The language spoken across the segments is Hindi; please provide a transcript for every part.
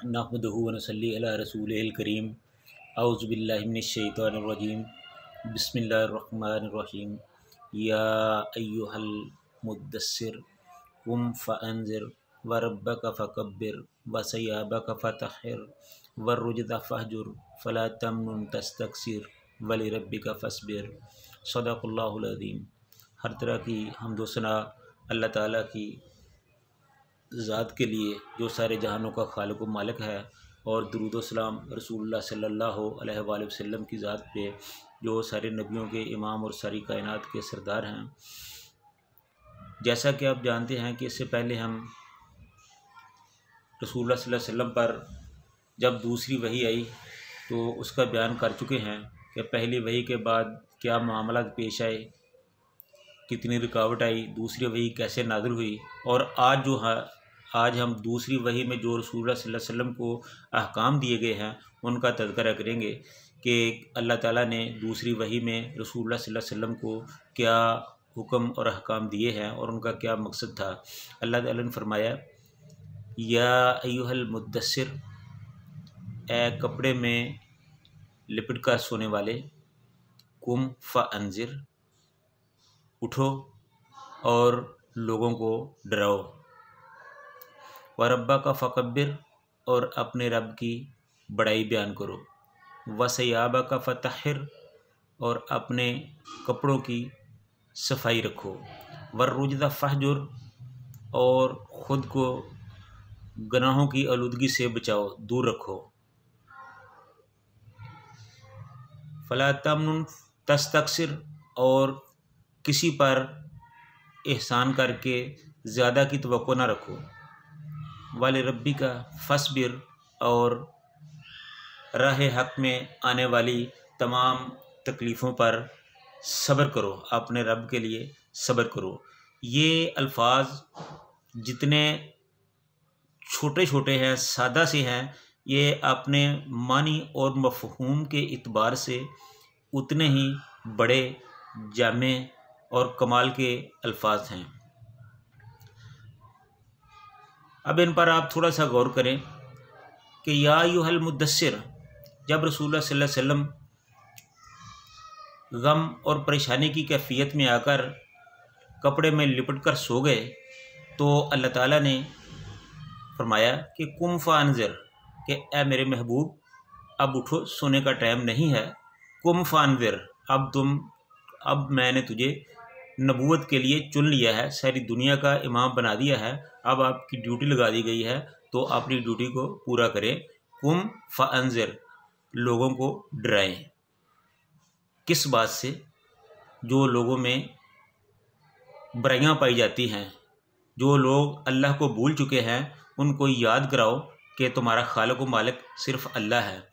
नहमदुहु व नसल्ली अला रसूलिहिल करीम। औज़ु बिल्लाहि मिनश शैतानिर रजीम। बिस्मिल्लाहिर रहमानिर रहीम। या अय्युहल मुद्दस्सिर कुम फ़अंज़िर व रब्बक फ़कब्बिर व सयाबक फ़तहिर व रुज्ज़ फ़हजुर फ़ला तमनुन तस्तक्सिर व लिरब्बिक फ़स्बिर। सदक़ल्लाहुल अज़ीम। हर तरह की हम्द व सना अल्लाह ताला की ज़ात के लिए जो सारे जहानों का खालिक व मालिक है, और दुरूद व सलाम रसूलुल्लाह सल्लल्लाहु अलैहि वसल्लम की ज़ात पे जो सारे नबियों के इमाम और सारी कायनात के सरदार हैं। जैसा कि आप जानते हैं कि इससे पहले हम रसूलुल्लाह सल्लल्लाहु अलैहि वसल्लम पर जब दूसरी वही आई तो उसका बयान कर चुके हैं कि पहली वही के बाद क्या मामला पेश आए, कितनी रुकावट आई, दूसरी वही कैसे नाज़िल हुई, और आज हम दूसरी वही में जो रसूलुल्लाह सल्लल्लाहु अलैहि वसल्लम को अहकाम दिए गए हैं उनका तज़किरा करेंगे कि अल्लाह ताला ने दूसरी वही में रसूलुल्लाह सल्लल्लाहु अलैहि वसल्लम को क्या हुक्म और अहकाम दिए हैं और उनका क्या मकसद था। अल्लाह ताला ने फरमाया, या अय्युहल मुद्दस्सिर, ए कपड़े में लिपट कर सोने वाले, कुम फ़अंज़िर, उठो और लोगों को डराओ, व रब्बक फ़कब्बिर, और अपने रब की बड़ाई बयान करो, व सयाबक फ़तहिर, और अपने कपड़ों की सफाई रखो, व रुज्ज़ फ़हजुर, और ख़ुद को गुनाहों की आलूदगी से बचाओ, दूर रखो, फ़ला तमनुन तस्तक्सिर, और किसी पर एहसान करके ज़्यादा की तवक्को ना रखो, वाले रब्बी का फ़स्बिर, और राह हक़ में आने वाली तमाम तकलीफ़ों पर सब्र करो, अपने रब के लिए सब्र करो। ये अल्फाज जितने छोटे छोटे हैं, सादा से हैं, ये अपने मानी और मफ़हूम के इतबार से उतने ही बड़े, जामे और कमाल के अल्फाज हैं। अब इन पर आप थोड़ा सा गौर करें कि या अय्युहल मुद्दस्सिर, जब रसूलुल्लाह सल्लल्लाहु अलैहि वसल्लम गम और परेशानी की कैफियत में आकर कपड़े में लिपट कर सो गए तो अल्लाह ताला ने फरमाया कि कुम फ़अंज़िर, कि ए मेरे महबूब, अब उठो, सोने का टाइम नहीं है। कुम फ़अंज़िर, अब मैंने तुझे नबूवत के लिए चुन लिया है, सारी दुनिया का इमाम बना दिया है, अब आपकी ड्यूटी लगा दी गई है, तो अपनी ड्यूटी को पूरा करें। कुम फ़अंज़िर, लोगों को डराएं। किस बात से? जो लोगों में बुराइयां पाई जाती हैं, जो लोग अल्लाह को भूल चुके हैं, उनको याद कराओ कि तुम्हारा खालिक व मालिक सिर्फ अल्लाह है।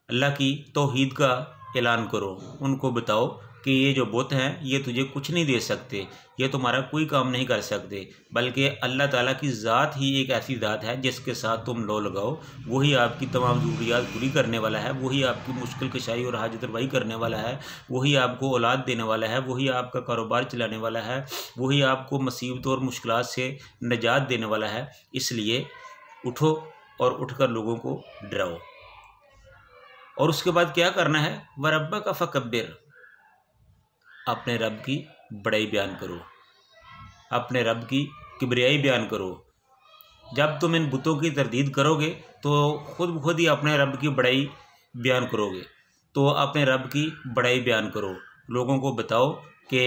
अल्लाह की तौहीद का ऐलान करो, उनको बताओ कि ये जो बुत हैं ये तुझे कुछ नहीं दे सकते, ये तुम्हारा कोई काम नहीं कर सकते, बल्कि अल्लाह ताला की ज़ात ही एक ऐसी ज़ात है जिसके साथ तुम लो लगाओ, वही आपकी तमाम ज़रूरियात पूरी करने वाला है, वही आपकी मुश्किल कशाई और हाजत रवाई करने वाला है, वही आपको औलाद देने वाला है, वही आपका कारोबार चलाने वाला है, वही आपको मुसीबतों और मुश्किलात से निजात देने वाला है। इसलिए उठो और उठकर लोगों को डराओ। और उसके बाद क्या करना है? व रब्बक फ़कब्बिर, अपने रब की बड़ाई बयान करो, अपने रब की किबरियाई बयान करो। जब तुम इन बुतों की तरदीद करोगे तो खुद ब खुद ही अपने रब की बड़ाई बयान करोगे। तो अपने रब की बड़ाई बयान करो, लोगों को बताओ कि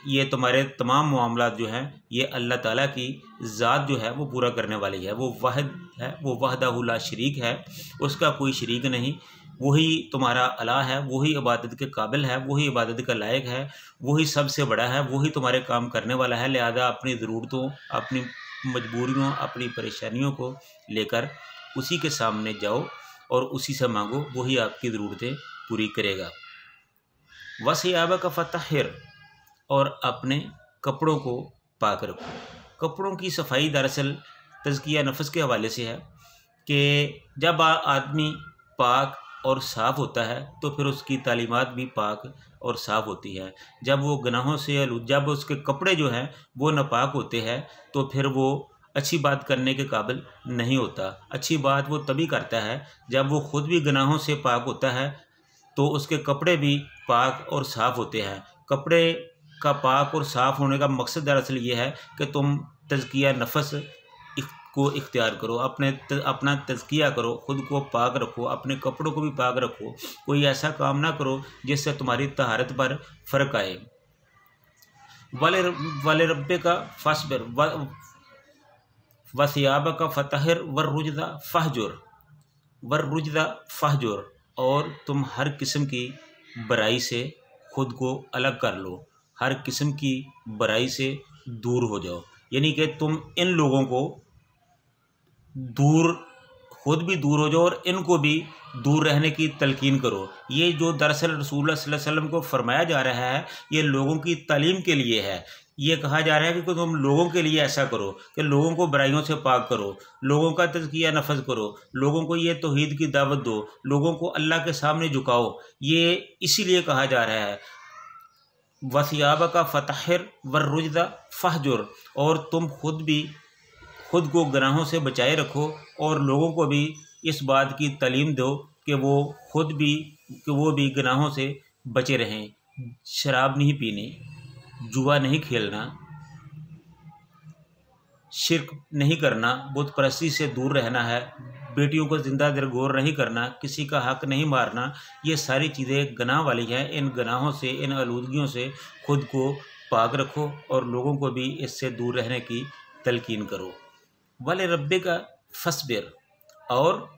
ये तुम्हारे तमाम मामलात जो हैं ये अल्लाह ताला की ज़ात जो है वो पूरा करने वाली है। वो वाहिद है, वो वहदहु ला शरीक है, उसका कोई शरीक नहीं। वही तुम्हारा अला है, वही इबादत के काबिल है, वही इबादत का लायक है, वही सबसे बड़ा है, वही तुम्हारे काम करने वाला है। लिहाजा अपनी ज़रूरतों, अपनी मजबूरियों, अपनी परेशानियों को लेकर उसी के सामने जाओ और उसी से मांगो, वही आपकी ज़रूरतें पूरी करेगा। वसियाबक फ़तहिर, और अपने कपड़ों को पाक रखो। कपड़ों की सफाई दरअसल तज़किया नफ्स के हवाले से है कि जब आदमी पाक और साफ़ होता है तो फिर उसकी तालीमात भी पाक और साफ़ होती है। जब वो गुनाहों से, जब उसके कपड़े जो हैं वो नापाक होते हैं तो फिर वो अच्छी बात करने के काबिल नहीं होता। अच्छी बात वो तभी करता है जब वो खुद भी गुनाहों से पाक होता है, तो उसके कपड़े भी पाक और साफ़ होते हैं। कपड़े का पाक और साफ़ होने का मकसद दरअसल ये है कि तुम तज़किया नफ्स को इख्तियार करो, अपना तज़किया करो, ख़ुद को पाक रखो, अपने कपड़ों को भी पाक रखो। कोई ऐसा काम ना करो जिससे तुम्हारी तहारत पर फ़र्क आए। वाले रब्बे का फस्बिर वसियाब का फ़तहिर वर्रुजदा फहजुर, और तुम हर किस्म की बुराई से ख़ुद को अलग कर लो, हर किस्म की बुराई से दूर हो जाओ। यानी कि तुम इन लोगों को दूर, खुद भी दूर हो जाओ और इनको भी दूर रहने की तलकीन करो। ये जो दरअसल रसूलुल्लाह सल्लल्लाहु अलैहि वसल्लम को फरमाया जा रहा है, ये लोगों की तालीम के लिए है। ये कहा जा रहा है कि तुम लोगों के लिए ऐसा करो कि लोगों को बुराइयों से पाक करो, लोगों का तज़किया नफ्स करो, लोगों को ये तौहीद की दावत दो, लोगों को अल्लाह के सामने झुकाओ। ये इसीलिए कहा जा रहा है वसियाब का फ़तहिर वर्रुजदा फहजुर, और तुम खुद को गुनाहों से बचाए रखो और लोगों को भी इस बात की तालीम दो कि वो भी गुनाहों से बचे रहें। शराब नहीं पीनी, जुआ नहीं खेलना, शिर्क नहीं करना, बुत परस्ती से दूर रहना है, बेटियों को ज़िंदा दरगोर नहीं करना, किसी का हक नहीं मारना। ये सारी चीज़ें गुनाह वाली हैं। इन गुनाहों से, इन आलूदगियों से खुद को पाक रखो और लोगों को भी इससे दूर रहने की तलकीन करो। वाले रब्बे का फस्बिर, और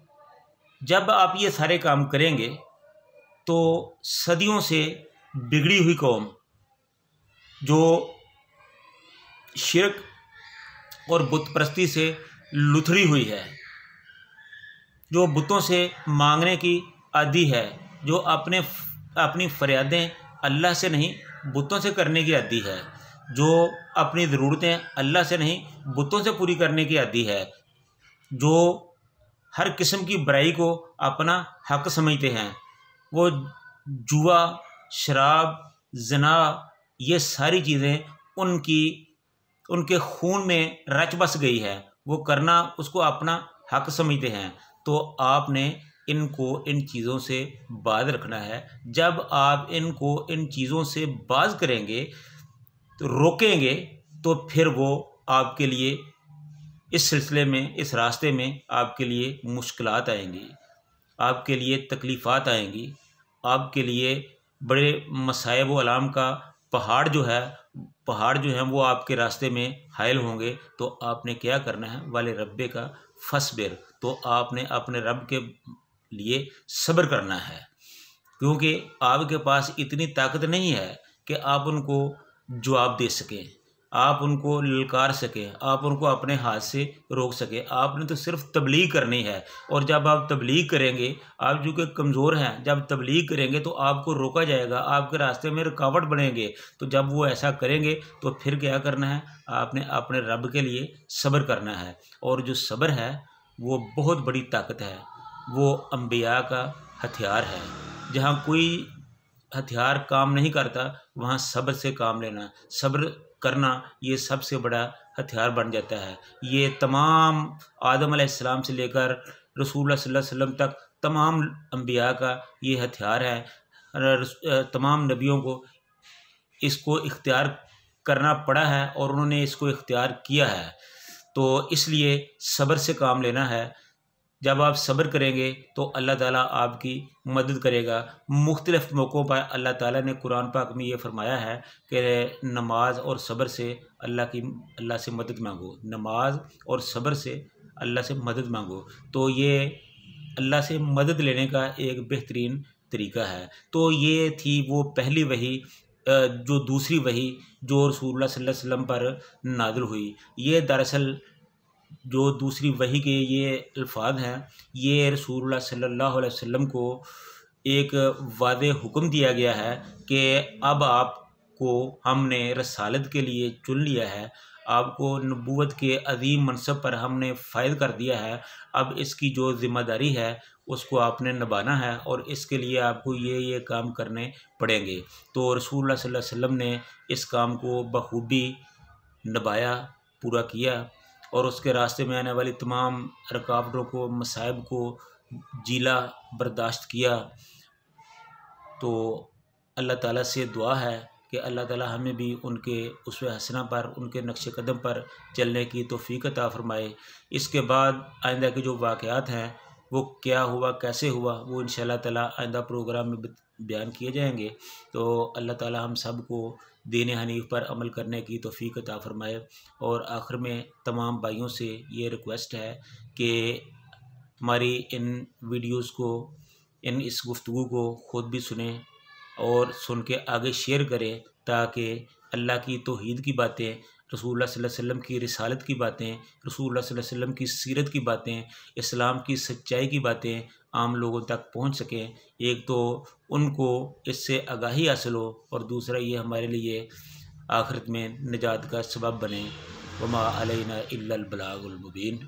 जब आप ये सारे काम करेंगे तो सदियों से बिगड़ी हुई कौम जो शिर्क और बुत परस्ती से लुथरी हुई है, जो बुतों से मांगने की आदी है, जो अपनी फरियादें अल्लाह से नहीं बुतों से करने की आदी है, जो अपनी ज़रूरतें अल्लाह से नहीं बुतों से पूरी करने की आदी है, जो हर किस्म की बुराई को अपना हक समझते हैं, वो जुआ, शराब, ज़िना, ये सारी चीज़ें उनके खून में रच बस गई है, वो करना उसको अपना हक समझते हैं। तो आपने इनको इन चीज़ों से बाज रखना है। जब आप इनको इन चीज़ों से बाज करेंगे, तो रोकेंगे, तो फिर वो आपके लिए इस सिलसिले में, इस रास्ते में आपके लिए मुश्किलात आएंगी, आपके लिए तकलीफ़ात आएंगी, आपके लिए बड़े मसाइब व अलाम का पहाड़ जो है वो आपके रास्ते में हायल होंगे। तो आपने क्या करना है, वाले रब्बे का फस्बिर, तो आपने अपने रब के लिए सब्र करना है, क्योंकि आपके पास इतनी ताकत नहीं है कि आप उनको जवाब दे सकें, आप उनको ललकार सकें, आप उनको अपने हाथ से रोक सकें। आपने तो सिर्फ तबलीग करनी है, और जब आप तबलीग करेंगे, आप जो कि कमज़ोर हैं, जब तबलीग करेंगे तो आपको रोका जाएगा, आपके रास्ते में रुकावट बनेंगे। तो जब वो ऐसा करेंगे तो फिर क्या करना है, आपने अपने रब के लिए सब्र करना है। और जो सब्र है वो बहुत बड़ी ताकत है, वो अम्बिया का हथियार है। जहाँ कोई हथियार काम नहीं करता, वहाँ सब्र से काम लेना, सब्र करना, ये सबसे बड़ा हथियार बन जाता है। ये तमाम आदम अलैहिस्सलाम से लेकर रसूलुल्लाह सल्लल्लाहु अलैहि वसल्लम तक तमाम अम्बिया का ये हथियार है। तमाम नबियों को इसको इख्तियार करना पड़ा है और उन्होंने इसको इख्तियार किया है। तो इसलिए सब्र से काम लेना है। जब आप सब्र करेंगे तो अल्लाह ताला आपकी मदद करेगा। मुख्तलिफ़ मौक़ों पर अल्लाह ताला ने कुरान पाक में ये फ़रमाया है कि नमाज और सब्र से अल्लाह से मदद मांगो, नमाज और सब्र से अल्लाह से मदद मांगो। तो ये अल्लाह से मदद लेने का एक बेहतरीन तरीका है। तो ये थी वो पहली वही, जो दूसरी वही जो रसूलुल्लाह सल्लल्लाहु अलैहि वसल्लम पर नाज़िल हुई। ये दरअसल जो दूसरी वही के ये अल्फाज हैं, ये रसूलुल्लाह सल्लल्लाहु अलैहि वसल्लम को एक वादे हुक्म दिया गया है कि अब आपको हमने रसालत के लिए चुन लिया है, आपको नबूवत के अज़ीम मनसब पर हमने फ़ाइज़ कर दिया है। अब इसकी जो ज़िम्मेदारी है उसको आपने निभाना है और इसके लिए आपको ये काम करने पड़ेंगे। तो रसूलुल्लाह सल्लल्लाहु अलैहि वसल्लम ने इस काम को बखूबी निभाया, पूरा किया। और उसके रास्ते में आने वाली तमाम रुकावटों को, मसाइब को जीला बर्दाश्त किया। तो अल्लाह ताला से दुआ है कि अल्लाह ताला हमें भी उनके उसवे हसना पर, उनके नक्श कदम पर चलने की तौफीक अता फ़रमाए। इसके बाद आइंदा के जो वाक़यात हैं वो क्या हुआ, कैसे हुआ, वो इंशाअल्लाह ताला आइंदा प्रोग्राम में बयान किए जाएंगे। तो अल्लाह ताला हम सब को दीन हनीफ पर अमल करने की तौफीक अता फ़रमाए। और आखिर में तमाम भाइयों से ये रिक्वेस्ट है कि हमारी इन वीडियोस को, इस गुफ्तगू को ख़ुद भी सुने और सुन के आगे शेयर करें, ताकि अल्लाह की तौहीद की बातें, रसूलुल्लाह सल्लल्लाहु अलैहि वसल्लम की रिसालत की बातें, रसूलुल्लाह सल्लल्लाहु अलैहि वसल्लम की सीरत की बातें, इस्लाम की सच्चाई की बातें आम लोगों तक पहुंच सकें। एक तो उनको इससे आगाही हासिल हो और दूसरा ये हमारे लिए आखिरत में निजात का सबब बने। वमा अलैना इल्लल बलागुल मुबीन।